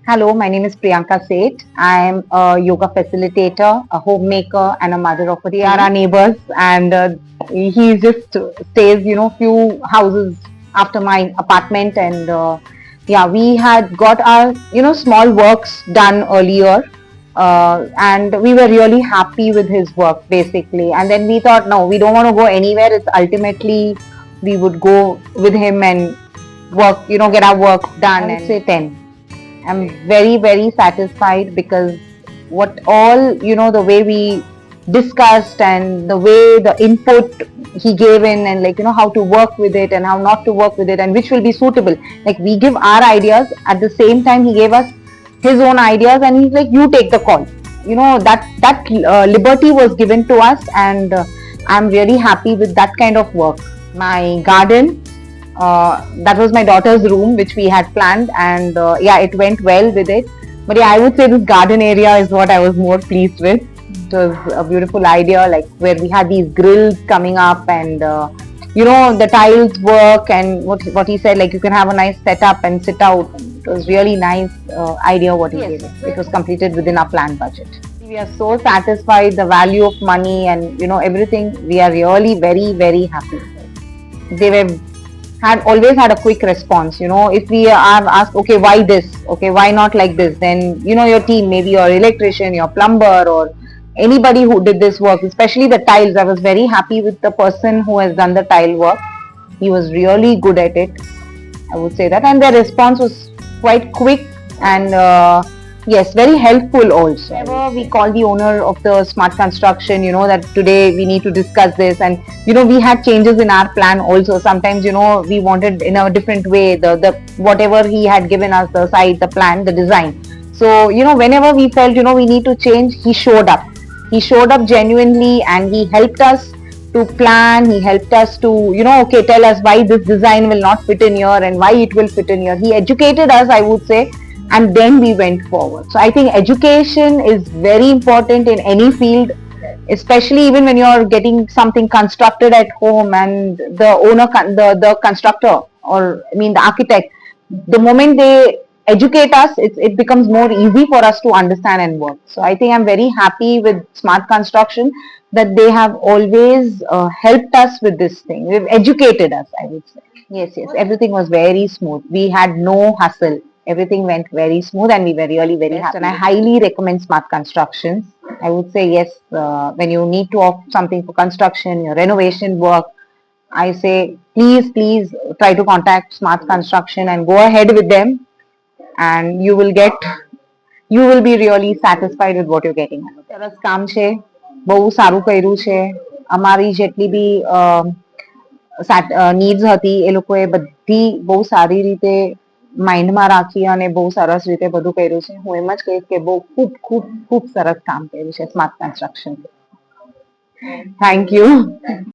Hello, my name is Priyanka Seth. I am a yoga facilitator, a homemaker, and a mother of a teen. They are our neighbors, and he just stays, few houses after my apartment. And yeah, we had got our, small works done earlier, and we were really happy with his work, basically. And then we thought, no, we don't want to go anywhere. It's ultimately we would go with him and work, get our work done. I would say 10. I'm very, very satisfied because what all, the way we discussed and the way the input he gave in and like, how to work with it and how not to work with it and which will be suitable. Like we give our ideas at the same time he gave us his own ideas and he's like, you take the call. That liberty was given to us and I'm really happy with that kind of work. My garden, that was my daughter's room, which we had planned, and yeah, it went well with it. But yeah, I would say this garden area is what I was more pleased with. It was a beautiful idea, like where we had these grills coming up, and the tiles work, and what he said, like you can have a nice setup and sit out. It was really nice idea what he gave us. It was completed within our planned budget. We are so satisfied, the value of money and everything. We are really very, very happy. They were had always had a quick response. If we have asked, okay, why this, okay, why not like this, then your team, maybe your electrician, your plumber, or anybody who did this work, especially the tiles, I was very happy with the person who has done the tile work. He was really good at it, I would say that, and the response was quite quick and yes, very helpful also. Whenever we call the owner of the smart construction, that today we need to discuss this, and we had changes in our plan also. Sometimes we wanted in a different way the whatever he had given us, the site, the plan, the design. So whenever we felt we need to change, he showed up. He showed up genuinely and he helped us to plan. He helped us to okay, tell us why this design will not fit in here and why it will fit in here. He educated us, I would say, and then we went forward. So I think education is very important in any field, especially even when you're getting something constructed at home and the owner, the constructor, or I mean the architect, the moment they educate us, it becomes more easy for us to understand and work. So I think I'm very happy with smart construction that they have always helped us with this thing. They've educated us, I would say. Yes, yes, everything was very smooth. We had no hustle. Everything went very smooth and we were really very happy. And I highly recommend smart constructions. I would say yes, when you need to opt something for construction, your renovation work, I say please try to contact Smart Construction and go ahead with them, and you will be really satisfied with what you're getting. સરસ કામ છે, બહુ સારું કર્યું છે. અમારી જેટલી બી needs હતી એ લોકોએ બધી બહુ સારી રીતે માઇન્ડમાં રાખી અને બહુ સરસ રીતે બધું કર્યું છે. હું એમ જ કહીશ કે બહુ ખૂબ ખૂબ ખૂબ સરસ કામ કર્યું છે સ્માર્ટ કન્સ્ટ્રક્શન. Thank you.